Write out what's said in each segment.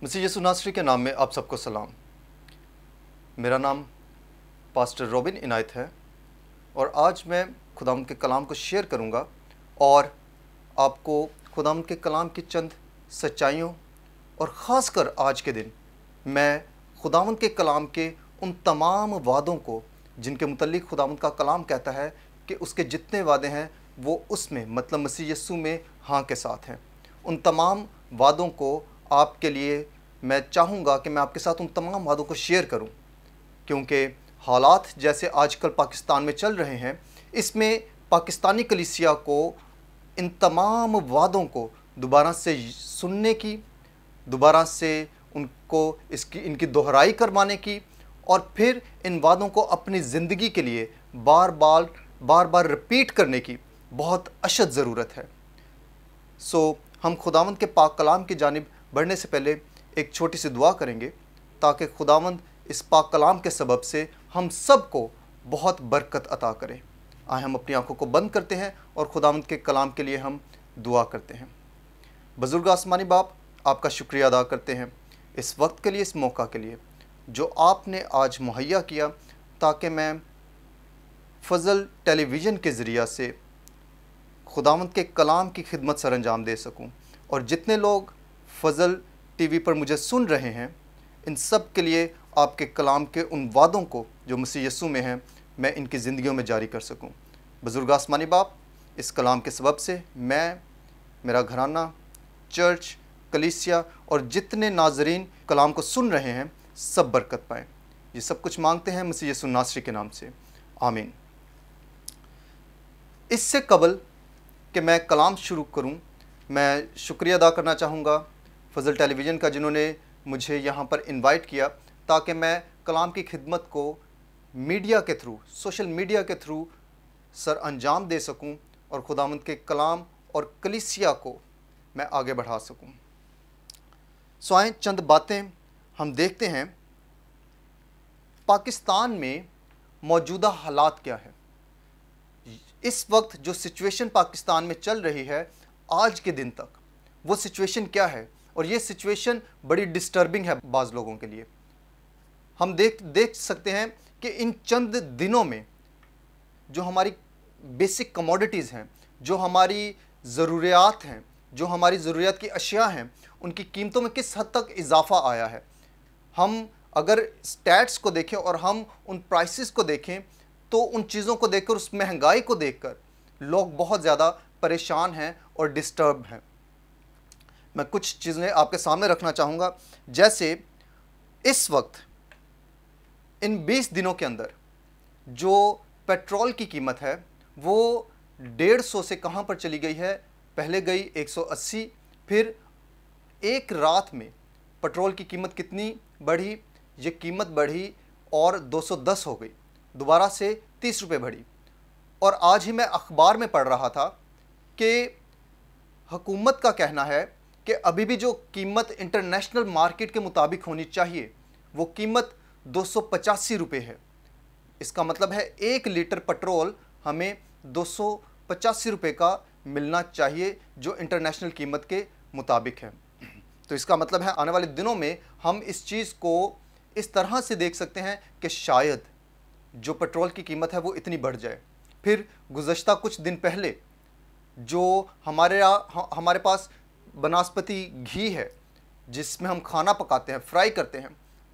मसीह यीशु नासरी के नाम में आप सबको सलाम। मेरा नाम पास्टर रॉबिन इनायत है और आज मैं खुदावंद के कलाम को शेयर करूंगा और आपको खुदावंद के कलाम की चंद सच्चाइयों और ख़ासकर आज के दिन मैं खुदावंद के कलाम के उन तमाम वादों को जिनके मुतल्लिक खुदावंद का कलाम कहता है कि उसके जितने वादे हैं वो उसमें मतलब मसीह यीशु में हाँ के साथ हैं, उन तमाम वादों को आपके लिए मैं चाहूँगा कि मैं आपके साथ उन तमाम वादों को शेयर करूँ, क्योंकि हालात जैसे आजकल पाकिस्तान में चल रहे हैं, इसमें पाकिस्तानी कलीसिया को इन तमाम वादों को दोबारा से सुनने की, दोबारा से उनको इनकी दोहराई करवाने की और फिर इन वादों को अपनी ज़िंदगी के लिए बार बार रिपीट करने की बहुत अशद ज़रूरत है। हम खुदावंद के पाक कलाम की जानिब बढ़ने से पहले एक छोटी सी दुआ करेंगे ताकि खुदावंद इस पाक कलाम के सबब से हम सब को बहुत बरकत अता करें। आए हम अपनी आंखों को बंद करते हैं और खुदावंद के कलाम के लिए हम दुआ करते हैं। बुजुर्ग आसमानी बाप, आपका शुक्रिया अदा करते हैं इस वक्त के लिए, इस मौका के लिए जो आपने आज मुहैया किया ताकि मैं फजल टेलीविज़न के ज़रिया से खुदावंद के कलाम की खिदमत सर अंजाम दे सकूं और जितने लोग फजल टीवी पर मुझे सुन रहे हैं, इन सब के लिए आपके कलाम के उन वादों को जो मसीह यीशु में हैं मैं इनकी ज़िंदगियों में जारी कर सकूं। बुजुर्ग आसमानी बाप, इस कलाम के सबब से मैं, मेरा घराना, चर्च, कलीसिया और जितने नाजरीन कलाम को सुन रहे हैं सब बरकत पाएँ। ये सब कुछ मांगते हैं मसीह यीशु नासरी के नाम से, आमीन। इससे कबल कि मैं कलाम शुरू करूं, मैं शुक्रिया अदा करना चाहूँगा फजल टेलीविज़न का जिन्होंने मुझे यहाँ पर इनवाइट किया ताकि मैं कलाम की खिदमत को मीडिया के थ्रू, सोशल मीडिया के थ्रू सर अंजाम दे सकूं और खुदावंद के कलाम और कलीसिया को मैं आगे बढ़ा सकूं। आएं चंद बातें हम देखते हैं पाकिस्तान में मौजूदा हालात क्या है। इस वक्त जो सिचुएशन पाकिस्तान में चल रही है आज के दिन तक, वो सिचुएशन क्या है और ये सिचुएशन बड़ी डिस्टर्बिंग है बाज़ लोगों के लिए। हम देख सकते हैं कि इन चंद दिनों में जो हमारी बेसिक कमोडिटीज़ हैं, जो हमारी ज़रूरियात हैं, जो हमारी ज़रूरियात की अशिया हैं, उनकी कीमतों में किस हद तक इजाफ़ा आया है। हम अगर स्टैट्स को देखें और हम उन प्राइसेस को देखें तो उन चीज़ों को देखकर, उस महंगाई को देखकर लोग बहुत ज़्यादा परेशान हैं और डिस्टर्ब हैं। मैं कुछ चीज़ें आपके सामने रखना चाहूँगा। जैसे इस वक्त इन 20 दिनों के अंदर जो पेट्रोल की कीमत है वो 150 से कहाँ पर चली गई है, पहले गई 180, फिर एक रात में पेट्रोल की कीमत कितनी बढ़ी, ये कीमत बढ़ी और 210 हो गई, दोबारा से 30 रुपये बढ़ी। और आज ही मैं अखबार में पढ़ रहा था कि हुकूमत का कहना है कि अभी भी जो कीमत इंटरनेशनल मार्केट के मुताबिक होनी चाहिए वो कीमत 285 रुपये है। इसका मतलब है 1 लीटर पेट्रोल हमें 285 रुपये का मिलना चाहिए जो इंटरनेशनल कीमत के मुताबिक है। तो इसका मतलब है आने वाले दिनों में हम इस चीज़ को इस तरह से देख सकते हैं कि शायद जो पेट्रोल की कीमत है वो इतनी बढ़ जाए। फिर गुज़श्ता कुछ दिन पहले जो हमारे पास बनास्पति घी है जिसमें हम खाना पकाते हैं, फ्राई करते हैं,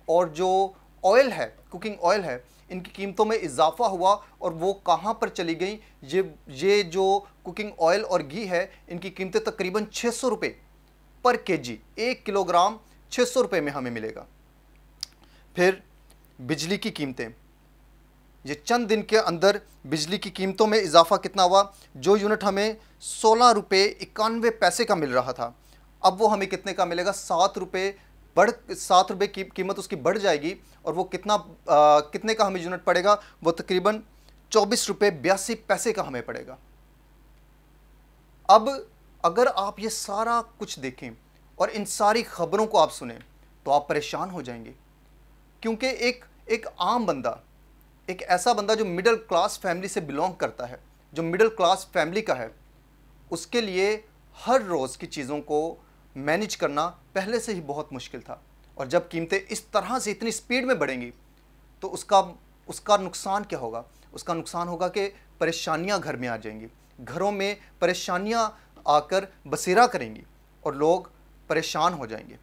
और जो ऑयल है, कुकिंग ऑयल है, इनकी कीमतों में इजाफा हुआ और वो कहाँ पर चली गई। ये जो कुकिंग ऑयल और घी है इनकी कीमतें तकरीबन 600 रुपये पर केजी, 1 किलोग्राम 600 रुपये में हमें मिलेगा। फिर बिजली की कीमतें, ये चंद दिन के अंदर बिजली की कीमतों में इजाफा कितना हुआ। जो यूनिट हमें 16 रुपये 91 पैसे का मिल रहा था, अब वो हमें कितने का मिलेगा, 7 रुपये की कीमत उसकी बढ़ जाएगी और वो कितने का हमें यूनिट पड़ेगा, वो तकरीबन 24 रुपये 82 पैसे का हमें पड़ेगा। अब अगर आप ये सारा कुछ देखें और इन सारी खबरों को आप सुने तो आप परेशान हो जाएंगे, क्योंकि एक आम बंदा, एक ऐसा बंदा जो मिडिल क्लास फैमिली से बिलोंग करता है, जो मिडिल क्लास फैमिली का है, उसके लिए हर रोज़ की चीज़ों को मैनेज करना पहले से ही बहुत मुश्किल था, और जब कीमतें इस तरह से इतनी स्पीड में बढ़ेंगी तो उसका नुकसान क्या होगा? उसका नुकसान होगा कि परेशानियां घर में आ जाएंगी, घरों में परेशानियां आकर बसेरा करेंगी और लोग परेशान हो जाएंगे।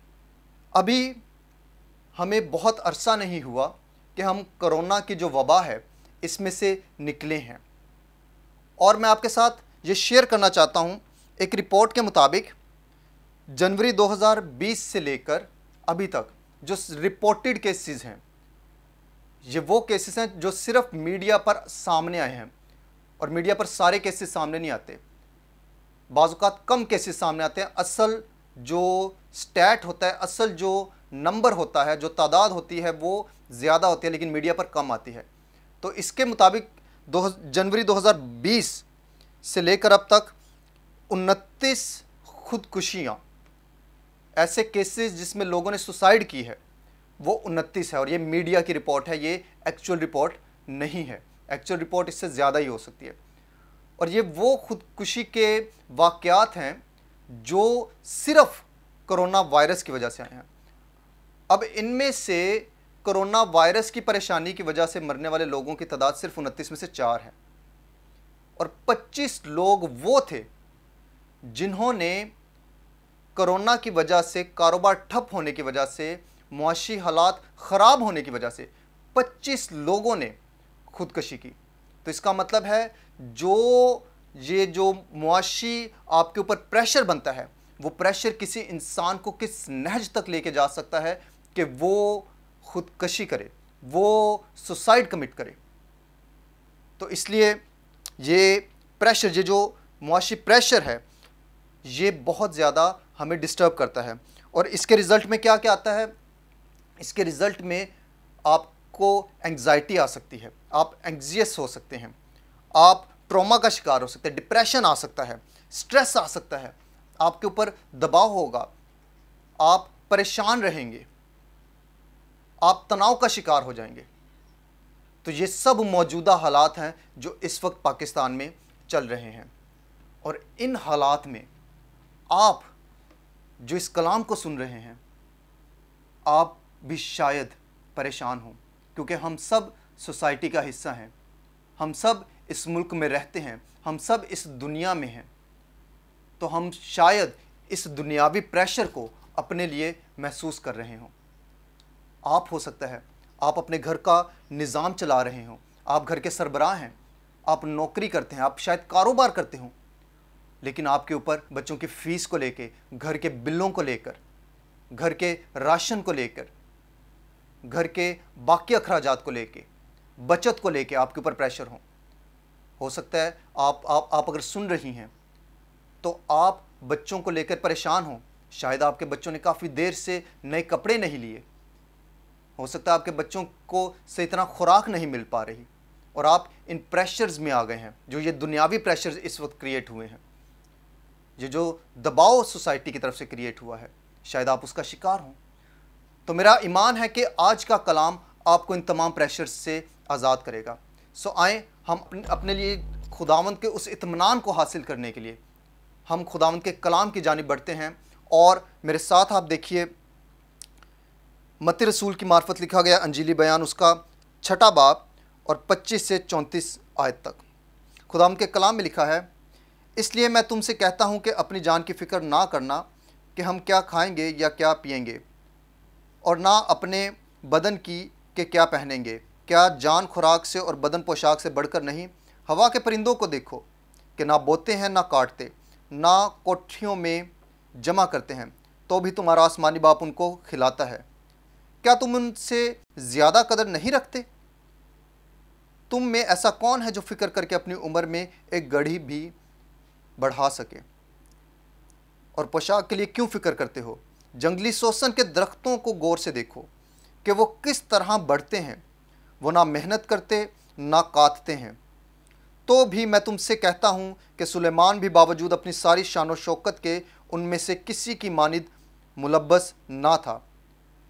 अभी हमें बहुत अरसा नहीं हुआ कि हम कोरोना की जो वबा है इसमें से निकले हैं, और मैं आपके साथ ये शेयर करना चाहता हूँ। एक रिपोर्ट के मुताबिक जनवरी 2020 से लेकर अभी तक जो रिपोर्टेड केसेस हैं, ये वो केसेस हैं जो सिर्फ मीडिया पर सामने आए हैं, और मीडिया पर सारे केसेस सामने नहीं आते, बाज़-औक़ात कम केसेस सामने आते हैं। असल जो स्टैट होता है, असल जो नंबर होता है, जो तादाद होती है वो ज़्यादा होती है, लेकिन मीडिया पर कम आती है। तो इसके मुताबिक जनवरी 2020 से लेकर अब तक 29 खुदकुशियाँ, ऐसे केसेस जिसमें लोगों ने सुसाइड की है, वो 29 है। और ये मीडिया की रिपोर्ट है, ये एक्चुअल रिपोर्ट नहीं है। एक्चुअल रिपोर्ट इससे ज़्यादा ही हो सकती है। और ये वो खुदकुशी के वाक़यात हैं जो सिर्फ कोरोना वायरस की वजह से आए हैं। अब इनमें से कोरोना वायरस की परेशानी की वजह से मरने वाले लोगों की तादाद सिर्फ 29 में से 4 है, और 25 लोग वो थे जिन्होंने कोरोना की वजह से, कारोबार ठप होने की वजह से, मुआशी हालात ख़राब होने की वजह से 25 लोगों ने खुदकशी की। तो इसका मतलब है जो मुआशी आपके ऊपर प्रेशर बनता है, वो प्रेशर किसी इंसान को किस नहज तक लेके जा सकता है कि वो खुदकशी करे, वो सुसाइड कमिट करे। तो इसलिए ये प्रेशर, ये जो मुआशी प्रेशर है, ये बहुत ज़्यादा हमें डिस्टर्ब करता है। और इसके रिज़ल्ट में क्या क्या आता है? इसके रिज़ल्ट में आपको एंग्जाइटी आ सकती है, आप एंग्जियस हो सकते हैं, आप ट्रॉमा का शिकार हो सकते हैं, डिप्रेशन आ सकता है, स्ट्रेस आ सकता है, आपके ऊपर दबाव होगा, आप परेशान रहेंगे, आप तनाव का शिकार हो जाएंगे। तो ये सब मौजूदा हालात हैं जो इस वक्त पाकिस्तान में चल रहे हैं। और इन हालात में आप जो इस कलाम को सुन रहे हैं, आप भी शायद परेशान हों, क्योंकि हम सब सोसाइटी का हिस्सा हैं, हम सब इस मुल्क में रहते हैं, हम सब इस दुनिया में हैं। तो हम शायद इस दुनियावी प्रेशर को अपने लिए महसूस कर रहे हों। आप हो सकता है आप अपने घर का निज़ाम चला रहे हों, आप घर के सरबराह हैं, आप नौकरी करते हैं, आप शायद कारोबार करते हों, लेकिन आपके ऊपर बच्चों की फ़ीस को लेकर, घर के बिलों को लेकर, घर के राशन को लेकर, घर के बाकी अखराजात को लेकर, बचत को लेकर आपके ऊपर प्रेशर हो सकता है आप अगर सुन रही हैं तो आप बच्चों को लेकर परेशान हो। शायद आपके बच्चों ने काफ़ी देर से नए कपड़े नहीं लिए, हो सकता है आपके बच्चों को सही इतना खुराक नहीं मिल पा रही, और आप इन प्रेशर्स में आ गए हैं। जो ये दुनियावी प्रेशर्स इस वक्त क्रिएट हुए हैं, ये जो दबाव सोसाइटी की तरफ से क्रिएट हुआ है, शायद आप उसका शिकार हों। तो मेरा ईमान है कि आज का कलाम आपको इन तमाम प्रेशर्स से आज़ाद करेगा। सो आए हम अपने लिए खुदावंद के उस इत्मीनान को हासिल करने के लिए हम खुदावंद के कलाम की जानिब बढ़ते हैं। और मेरे साथ आप देखिए, मत्ती रसूल की मार्फत लिखा गया अंजीली बयान, उसका 6 बाब और 25 से 34 आयत तक। खुदावंद के कलाम में लिखा है, इसलिए मैं तुमसे कहता हूँ कि अपनी जान की फ़िक्र ना करना कि हम क्या खाएंगे या क्या पिएंगे, और ना अपने बदन की कि क्या पहनेंगे। क्या जान खुराक से और बदन पोशाक से बढ़कर नहीं? हवा के परिंदों को देखो कि ना बोते हैं, ना काटते, ना कोठरियों में जमा करते हैं, तो भी तुम्हारा आसमानी बाप उनको खिलाता है। क्या तुम उनसे ज़्यादा कदर नहीं रखते? तुम में ऐसा कौन है जो फ़िक्र करके अपनी उम्र में एक घड़ी भी बढ़ा सके? और पोशाक के लिए क्यों फ़िक्र करते हो? जंगली सोसन के दरख्तों को गौर से देखो कि वो किस तरह बढ़ते हैं, वो ना मेहनत करते ना काटते हैं। तो भी मैं तुमसे कहता हूँ कि सुलेमान भी बावजूद अपनी सारी शान और शौकत के उनमें से किसी की मानिद मुलब्बस ना था।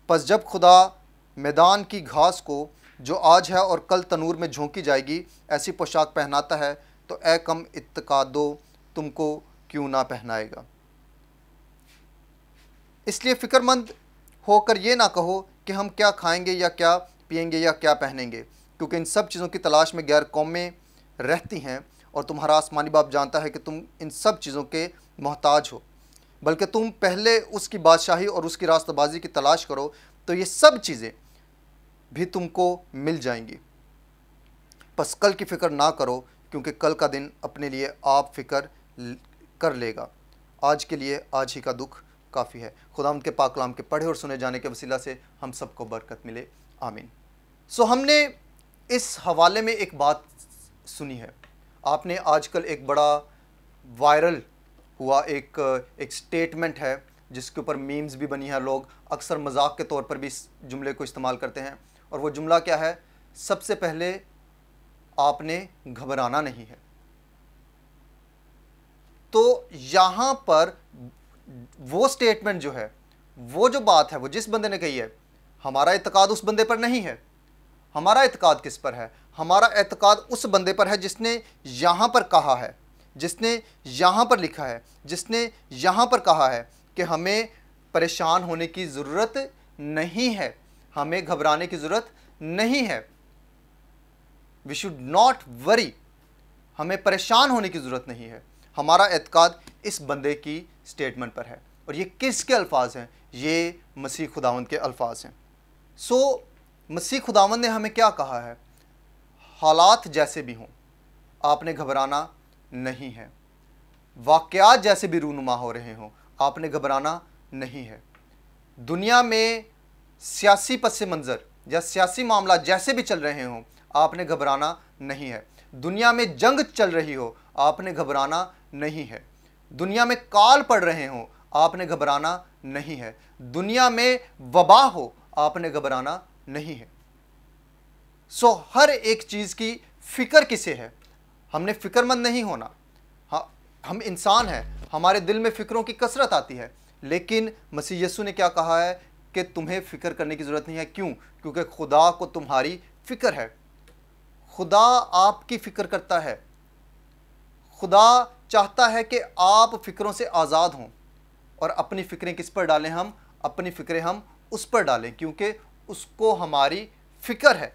बस जब खुदा मैदान की घास को जो आज है और कल तनूर में झोंकी जाएगी ऐसी पोशाक पहनाता है, तो ए कम इत्तेकादो तुमको क्यों ना पहनाएगा। इसलिए फ़िक्रमंद होकर ये ना कहो कि हम क्या खाएंगे या क्या पिएंगे या क्या पहनेंगे, क्योंकि इन सब चीज़ों की तलाश में गैर कौमें रहती हैं और तुम्हारा आसमानी बाप जानता है कि तुम इन सब चीज़ों के मोहताज हो। बल्कि तुम पहले उसकी बादशाही और उसकी रास्तबाजी की तलाश करो, तो ये सब चीज़ें भी तुमको मिल जाएंगी। बस कल की फ़िक्र ना करो, क्योंकि कल का दिन अपने लिए आप फ़िक्र कर लेगा। आज के लिए आज ही का दुख काफ़ी है। खुदावंद के पाक कलाम के पढ़े और सुने जाने के वसीला से हम सबको बरकत मिले, आमीन। हमने इस हवाले में एक बात सुनी है। आपने आजकल एक बड़ा वायरल हुआ एक स्टेटमेंट है जिसके ऊपर मीम्स भी बनी है, लोग अक्सर मजाक के तौर पर भी इस जुमले को इस्तेमाल करते हैं। और वो जुमला क्या है? सबसे पहले आपने घबराना नहीं है। तो यहाँ पर वो स्टेटमेंट जो है, वो जो बात है, वो जिस बंदे ने कही है, हमारा इत्तेकाद उस बंदे पर नहीं है। हमारा इत्तेकाद किस पर है? हमारा इत्तेकाद उस बंदे पर है जिसने यहाँ पर कहा है, जिसने यहाँ पर लिखा है, जिसने यहाँ पर कहा है कि हमें परेशान होने की ज़रूरत नहीं है, हमें घबराने की ज़रूरत नहीं है। वी शुड नॉट वरी, हमें परेशान होने की ज़रूरत नहीं है। हमारा इत्तेकाद इस बंदे की स्टेटमेंट पर है। और ये किसके अल्फाज हैं? ये मसीह खुदावंद के अल्फाज हैं। मसीह खुदावंद ने हमें क्या कहा है? हालात जैसे भी हों, आपने घबराना नहीं है। वाक़यात जैसे भी रूनुमा हो रहे हों, आपने घबराना नहीं है। दुनिया में सियासी पस मंज़र या सियासी मामला जैसे भी चल रहे हों, आपने घबराना नहीं है। दुनिया में जंग चल रही हो, आपने घबराना नहीं है। दुनिया में काल पड़ रहे हों, आपने घबराना नहीं है। दुनिया में वबा हो, आपने घबराना नहीं है। हर एक चीज़ की फ़िक्र किसे है? हमने फ़िक्रमंद नहीं होना। हाँ, हम इंसान हैं, हमारे दिल में फ़िक्रों की कसरत आती है, लेकिन मसीह यीशु ने क्या कहा है कि तुम्हें फ़िक्र करने की ज़रूरत नहीं है। क्यों? क्योंकि खुदा को तुम्हारी फ़िक्र है। खुदा आपकी फ़िक्र करता है। खुदा चाहता है कि आप फ़िक्रों से आज़ाद हों और अपनी फ़िक्रें किस पर डालें? हम अपनी फ़िक्रें हम उस पर डालें, क्योंकि उसको हमारी फ़िक्र है।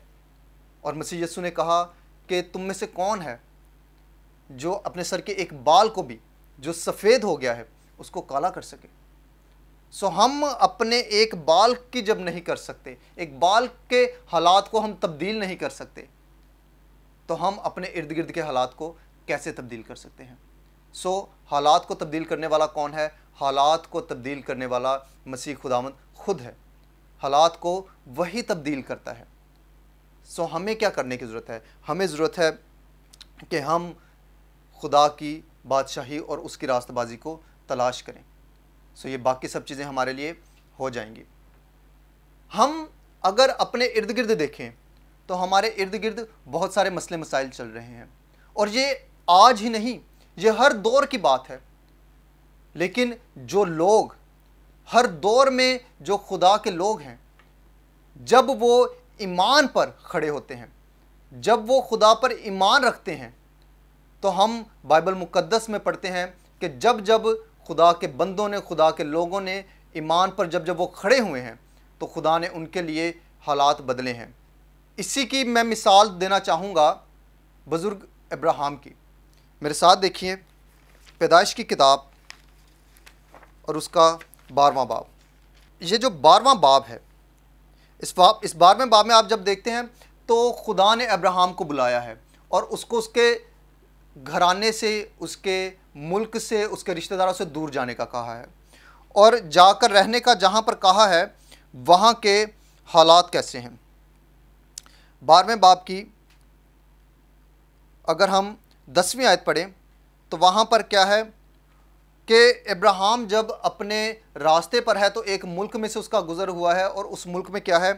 और मसीह यीशु ने कहा कि तुम में से कौन है जो अपने सर के एक बाल को भी जो सफ़ेद हो गया है उसको काला कर सके? हम अपने एक बाल की जब नहीं कर सकते, एक बाल के हालात को हम तब्दील नहीं कर सकते, तो हम अपने इर्द गिर्द के हालात को कैसे तब्दील कर सकते हैं? हालात को तब्दील करने वाला कौन है? हालात को तब्दील करने वाला मसीह खुदावंद खुद है। हालात को वही तब्दील करता है। हमें क्या करने की ज़रूरत है? हमें ज़रूरत है कि हम खुदा की बादशाही और उसकी रास्तबाजी को तलाश करें। ये बाकी सब चीज़ें हमारे लिए हो जाएंगी। हम अगर अपने इर्द गिर्द देखें तो हमारे इर्द गिर्द बहुत सारे मसले मसाइल चल रहे हैं, और ये आज ही नहीं, ये हर दौर की बात है। लेकिन जो लोग हर दौर में, जो खुदा के लोग हैं, जब वो ईमान पर खड़े होते हैं, जब वो खुदा पर ईमान रखते हैं, तो हम बाइबल मुकद्दस में पढ़ते हैं कि जब जब खुदा के बंदों ने, खुदा के लोगों ने ईमान पर जब जब वो खड़े हुए हैं, तो खुदा ने उनके लिए हालात बदले हैं। इसी की मैं मिसाल देना चाहूँगा बुज़ुर्ग अब्राहम की। मेरे साथ देखिए पैदाइश की किताब और उसका 12वां बाब। ये जो 12वां बाब है, इस 12वें बाब में आप जब देखते हैं तो खुदा ने अब्राहम को बुलाया है और उसको उसके घराने से, उसके मुल्क से, उसके रिश्तेदारों से दूर जाने का कहा है, और जाकर रहने का जहाँ पर कहा है वहाँ के हालात कैसे हैं। 12वें बाब की अगर हम 10वीं आयत पढ़ें तो वहाँ पर क्या है कि अब्राहम जब अपने रास्ते पर है तो एक मुल्क में से उसका गुज़र हुआ है, और उस मुल्क में क्या है?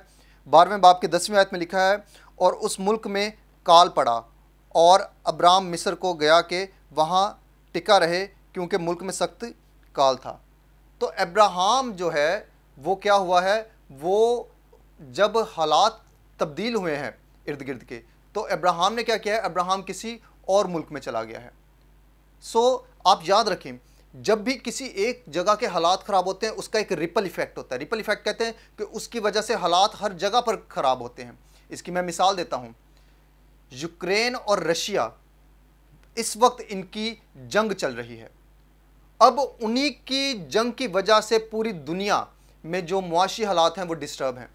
12वें बाब की 10वीं आयत में लिखा है, और उस मुल्क में काल पड़ा और अब्राम मिस्र को गया कि वहाँ टिका रहे, क्योंकि मुल्क में सख्त काल था। तो अब्राहम जो है वो क्या हुआ है? वो जब हालात तब्दील हुए हैं इर्द गिर्द के, तो अब्राहम ने क्या किया है? अब्राहम किसी और मुल्क में चला गया है। आप याद रखें जब भी किसी एक जगह के हालात ख़राब होते हैं उसका एक रिपल इफेक्ट होता है। रिपल इफेक्ट कहते हैं कि उसकी वजह से हालात हर जगह पर ख़राब होते हैं। इसकी मैं मिसाल देता हूँ, यूक्रेन और रशिया, इस वक्त इनकी जंग चल रही है। अब उन्हीं की जंग की वजह से पूरी दुनिया में जो मुआशी हालात हैं वो डिस्टर्ब हैं।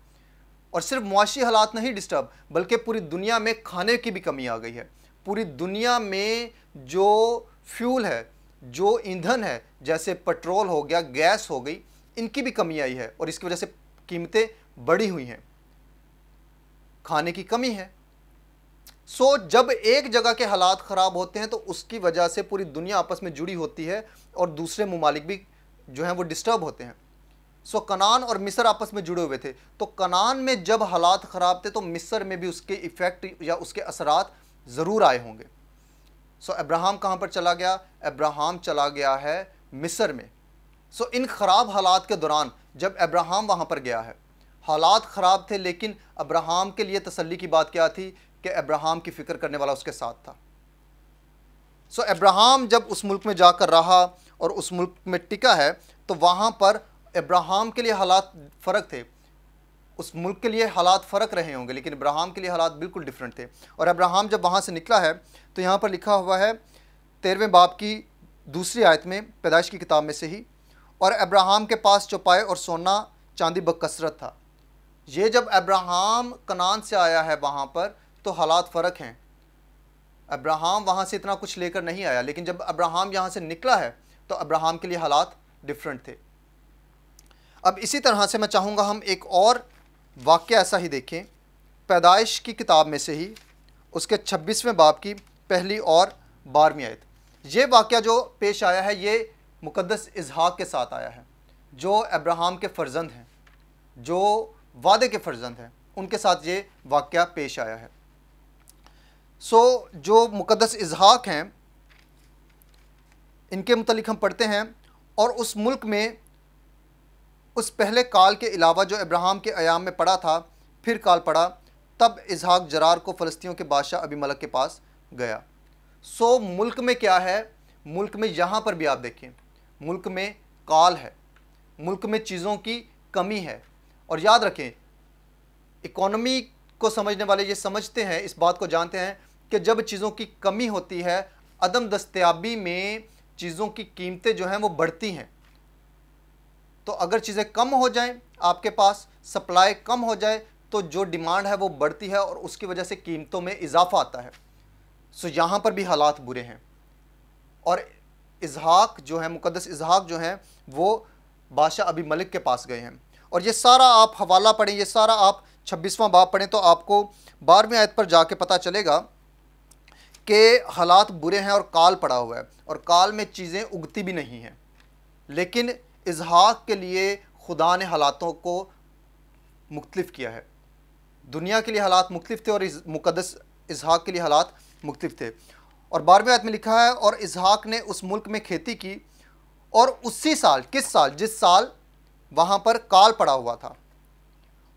और सिर्फ मुआशी हालात नहीं डिस्टर्ब, बल्कि पूरी दुनिया में खाने की भी कमी आ गई है। पूरी दुनिया में जो फ्यूल है, जो ईंधन है, जैसे पेट्रोल हो गया, गैस हो गई, इनकी भी कमी आई है और इसकी वजह से कीमतें बढ़ी हुई हैं, खाने की कमी है। जब एक जगह के हालात ख़राब होते हैं तो उसकी वजह से पूरी दुनिया आपस में जुड़ी होती है और दूसरे ममालिक भी जो हैं वो डिस्टर्ब होते हैं। कनान और मिस्र आपस में जुड़े हुए थे, तो कनान में जब हालात ख़राब थे तो मिस्र में भी उसके इफ़ेक्ट या उसके असरात ज़रूर आए होंगे। अब्राहम कहाँ पर चला गया? अब्राहम चला गया है मिस्र में। इन ख़राब हालात के दौरान जब अब्राहम वहाँ पर गया है, हालात ख़राब थे, लेकिन अब्राहम के लिए तसल्ली की बात क्या थी कि अब्राहम की फ़िक्र करने वाला उसके साथ था। अब्राहम जब उस मुल्क में जाकर रहा और उस मुल्क में टिका है, तो वहाँ पर अब्राहम के लिए हालात फ़र्क थे। उस मुल्क के लिए हालात फ़र्क रहे होंगे, लेकिन अब्राहम के लिए हालात बिल्कुल डिफरेंट थे। और अब्राहम जब वहाँ से निकला है तो यहाँ पर लिखा हुआ है 13वें बाब की दूसरी आयत में, पैदाइश की किताब में से ही, और अब्राहम के पास चौपाए और सोना चांदी बकसरत था। ये जब अब्राहम कनान से आया है वहाँ पर तो हालात फ़र्क हैं। अब्राहम वहाँ से इतना कुछ लेकर नहीं आया, लेकिन जब अब्राहम यहाँ से निकला है तो अब्राहम के लिए हालात डिफरेंट थे। अब इसी तरह से मैं चाहूँगा हम एक और वाक़या ऐसा ही देखें, पैदाइश की किताब में से ही, उसके 26वें बाब की पहली और 12वीं आयत। ये वाक़या जो पेश आया है ये मुक़द्दस इसहाक के साथ आया है, जो अब्राहम के फ़र्जंद हैं, जो वादे के फ़र्जंद हैं, उनके साथ ये वाक़या पेश आया है। जो मुक़द्दस इसहाक हैं, इनके मुतल्लिक़ हम पढ़ते हैं, और उस मुल्क में उस पहले काल के अलावा जो अब्राहम के अयाम में पड़ा था, फिर काल पड़ा, तब इसहाक जरार को फ़लस्तीनियों के बादशाह अबीमलक के पास गया। मुल्क में क्या है? मुल्क में यहाँ पर भी आप देखें, मुल्क में काल है, मुल्क में चीज़ों की कमी है। और याद रखें, इकोनॉमी को समझने वाले ये समझते हैं, इस बात को जानते हैं कि जब चीज़ों की कमी होती है, अदम दस्तयाबी में चीज़ों की कीमतें जो हैं वो बढ़ती हैं। तो अगर चीज़ें कम हो जाएं, आपके पास सप्लाई कम हो जाए, तो जो डिमांड है वो बढ़ती है और उसकी वजह से कीमतों में इजाफा आता है। यहाँ पर भी हालात बुरे हैं। और इसहाक जो है, मुक़द्दस इसहाक जो हैं, वो बादशाह अबीमलेक के पास गए हैं। और ये सारा आप हवाला पढ़ें, ये सारा आप 26वां बाब पढ़ें, तो आपको 12वीं आयत पर जाके पता चलेगा कि हालात बुरे हैं और काल पड़ा हुआ है, और काल में चीज़ें उगती भी नहीं हैं। लेकिन इसहाक के लिए खुदा ने हालातों को मुख्तलिफ किया है। दुनिया के लिए हालात मुख्तलिफ थे और मुक़द्दस इसहाक के लिए हालात मुख्तलिफ थे। और 12वीं आयत में लिखा है, और इसहाक ने उस मुल्क में खेती की, और उसी साल, किस साल? जिस साल वहाँ पर काल पड़ा हुआ था,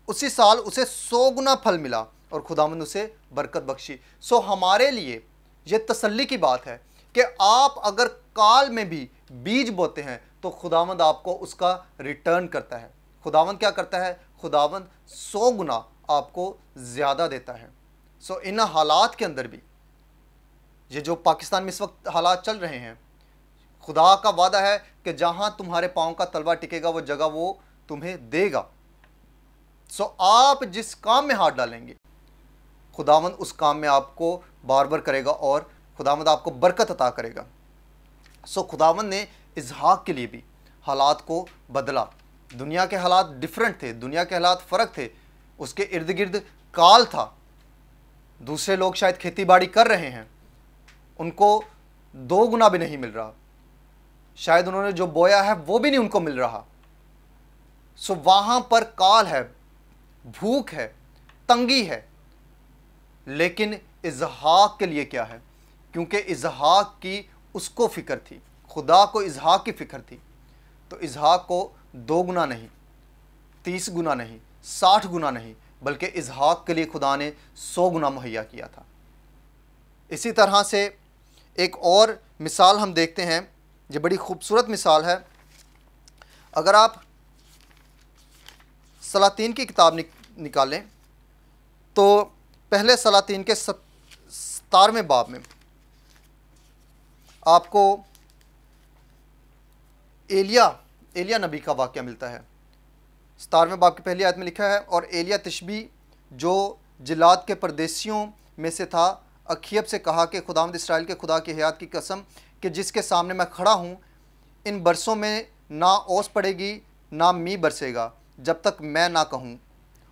उसी साल उसे 100 गुना फल मिला और खुदावंद उसे बरकत बख्शी। हमारे लिए ये तसल्ली की बात है कि आप अगर काल में भी बीज बोते हैं तो खुदावंद आपको उसका रिटर्न करता है। खुदावंद क्या करता है? खुदावंद 100 गुना आपको ज़्यादा देता है। इन हालात के अंदर भी, ये जो पाकिस्तान में इस वक्त हालात चल रहे हैं, खुदा का वादा है कि जहाँ तुम्हारे पाँव का तलवा टिकेगा वो जगह वो तुम्हें देगा। आप जिस काम में हाथ डालेंगे, खुदावंद उस काम में आपको बार-बार करेगा और खुदावंद आपको बरकत अता करेगा। खुदावंद ने इसहाक के लिए भी हालात को बदला। दुनिया के हालात डिफरेंट थे, दुनिया के हालात फ़र्क थे, उसके इर्द गिर्द काल था। दूसरे लोग शायद खेती बाड़ी कर रहे हैं, उनको 2 गुना भी नहीं मिल रहा, शायद उन्होंने जो बोया है वो भी नहीं उनको मिल रहा। वहाँ पर काल है, भूख है, तंगी है। लेकिन इसहाक के लिए क्या है? क्योंकि इसहाक की उसको फ़िक्र थी, खुदा को इसहाक की फ़िक्र थी, तो इसहाक को 2 गुना नहीं, 30 गुना नहीं, 60 गुना नहीं, बल्कि इसहाक के लिए खुदा ने 100 गुना मुहैया किया था। इसी तरह से एक और मिसाल हम देखते हैं, ये बड़ी खूबसूरत मिसाल है। अगर आप सलातीन की किताब निकालें तो पहले सलातीन के 17वें बाब में आपको एलिया नबी का वाक़या मिलता है। 17वें बाब की पहली आयत में लिखा है, और एलिया तिशबी जो जिलाद के परदेसियों में से था, अखीयब से कहा कि खुदावंद इस्राएल के खुदा की हयात की कसम कि जिसके सामने मैं खड़ा हूँ, इन बरसों में ना ओस पड़ेगी ना मींह बरसेगा जब तक मैं ना कहूँ।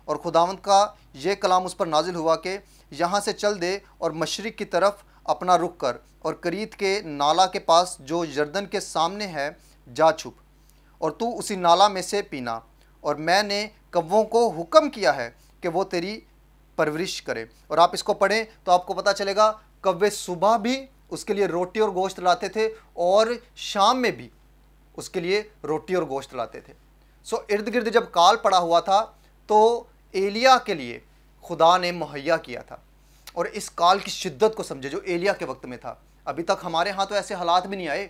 और खुदावंद का ये कलाम उस पर नाजिल हुआ कि यहाँ से चल दे और मशरिक़ की तरफ अपना रुख कर, और करीत के नाला के पास जो यरदन के सामने है जा छुप, और तू उसी नाला में से पीना। और मैंने कव्वों को हुक्म किया है कि वो तेरी परवरिश करे। और आप इसको पढ़ें तो आपको पता चलेगा, कव्वे सुबह भी उसके लिए रोटी और गोश्त लाते थे और शाम में भी उसके लिए रोटी और गोश्त लाते थे। सो इर्द गिर्द जब काल पड़ा हुआ था तो एलिया के लिए खुदा ने मुहैया किया था। और इस काल की शिद्दत को समझे जो एलिया के वक्त में था। अभी तक हमारे यहाँ तो ऐसे हालात भी नहीं आए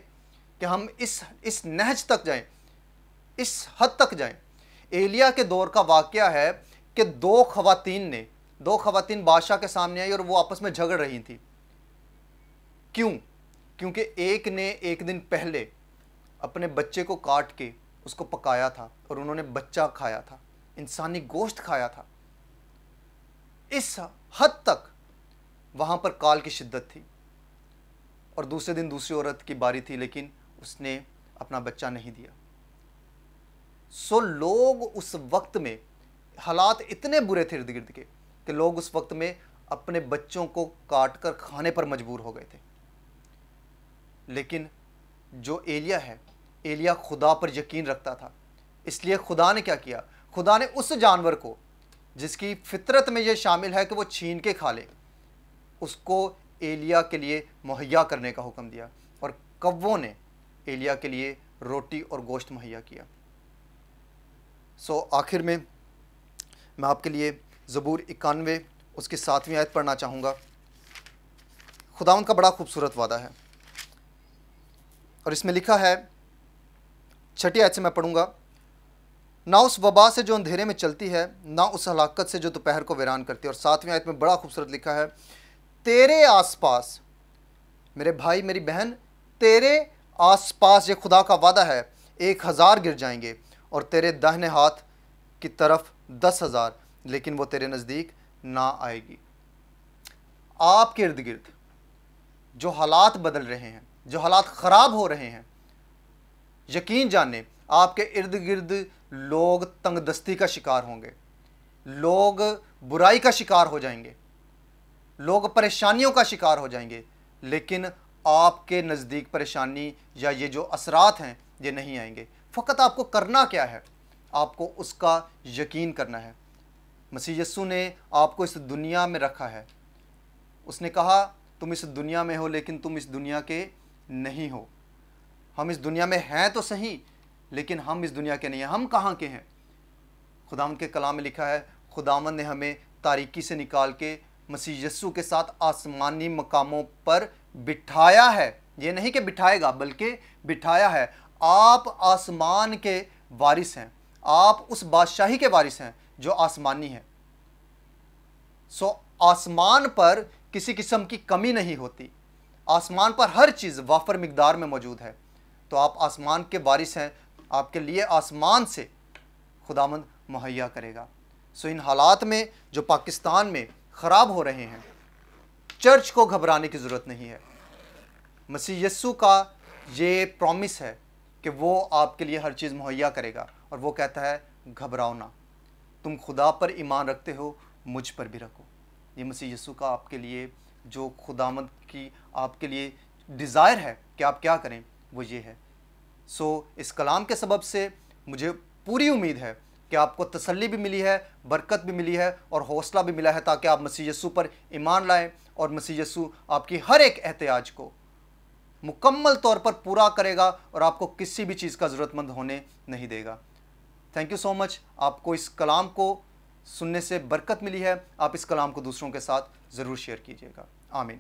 कि हम इस नहज तक जाएं, इस हद तक जाएं। एलिया के दौर का वाक़या है कि दो ख़वातीन बादशाह के सामने आई और वो आपस में झगड़ रही थी। क्यों? क्योंकि एक ने एक दिन पहले अपने बच्चे को काट के उसको पकाया था और उन्होंने बच्चा खाया था, इंसानी गोश्त खाया था। इस हद तक वहाँ पर काल की शिद्दत थी। और दूसरे दिन दूसरी औरत की बारी थी, लेकिन उसने अपना बच्चा नहीं दिया। सो लोग उस वक्त में, हालात इतने बुरे थे इर्द गिर्द के कि लोग उस वक्त में अपने बच्चों को काट कर खाने पर मजबूर हो गए थे। लेकिन जो एलिया है, एलिया खुदा पर यकीन रखता था, इसलिए खुदा ने क्या किया? खुदा ने उस जानवर को जिसकी फितरत में यह शामिल है कि वो छीन के खा ले, उसको एलिया के लिए मुहैया करने का हुक्म दिया। और कव्वों ने एलिया के लिए रोटी और गोश्त मुहैया किया। सो आखिर में मैं आपके लिए ज़बूर 91 उसकी 7वीं आयत पढ़ना चाहूँगा। खुदावंद का बड़ा खूबसूरत वादा है और इसमें लिखा है, 6ठी आयत से मैं पढ़ूँगा, ना उस वबा से जो अंधेरे में चलती है, ना उस हलाकत से जो दोपहर को वीरान करती है। और 7वीं आयत में बड़ा खूबसूरत लिखा है, तेरे आसपास, मेरे भाई मेरी बहन, तेरे आसपास, ये खुदा का वादा है, 1000 गिर जाएंगे और तेरे दाहिने हाथ की तरफ 10,000, लेकिन वो तेरे नज़दीक ना आएगी। आपके इर्द गिर्द जो हालात बदल रहे हैं, जो हालात ख़राब हो रहे हैं, यकीन जाने आपके इर्द गिर्द लोग तंगदस्ती का शिकार होंगे, लोग बुराई का शिकार हो जाएंगे, लोग परेशानियों का शिकार हो जाएंगे, लेकिन आपके नज़दीक परेशानी या ये जो असरात हैं ये नहीं आएंगे। फ़कत आपको करना क्या है? आपको उसका यकीन करना है। मसीह यस्सु ने आपको इस दुनिया में रखा है। उसने कहा तुम इस दुनिया में हो लेकिन तुम इस दुनिया के नहीं हो। हम इस दुनिया में हैं तो सही, लेकिन हम इस दुनिया के नहीं हैं। हम कहाँ के हैं? खुदावंद के कलाम में लिखा है, खुदावंद ने हमें तारीकी से निकाल के मसीह यस्सु के साथ आसमानी मकामों पर बिठाया है। ये नहीं कि बिठाएगा, बल्कि बिठाया है। आप आसमान के वारिस हैं, आप उस बादशाही के वारिस हैं जो आसमानी है। सो आसमान पर किसी किस्म की कमी नहीं होती, आसमान पर हर चीज़ वाफर मिकदार में मौजूद है। तो आप आसमान के वारिस हैं, आपके लिए आसमान से खुदावंद मुहैया करेगा। सो इन हालात में जो पाकिस्तान में ख़राब हो रहे हैं, चर्च को घबराने की ज़रूरत नहीं है। मसीह यस्सु का ये प्रॉमिस है कि वो आपके लिए हर चीज़ मुहैया करेगा। और वो कहता है, घबराओ ना, तुम खुदा पर ईमान रखते हो, मुझ पर भी रखो। ये मसीह यस्सु का आपके लिए जो खुदावंद की आपके लिए डिज़ायर है कि आप क्या करें, वो ये है। सो इस कलाम के सबब से मुझे पूरी उम्मीद है कि आपको तसल्ली भी मिली है, बरकत भी मिली है और हौसला भी मिला है, ताकि आप मसीह यस्सु पर ईमान लाएं और मसीह यस्सु आपकी हर एक एहतियाज को मुकम्मल तौर पर पूरा करेगा और आपको किसी भी चीज़ का ज़रूरतमंद होने नहीं देगा। Thank you so much. आपको इस कलाम को सुनने से बरकत मिली है। आप इस कलाम को दूसरों के साथ ज़रूर शेयर कीजिएगा। आमीन।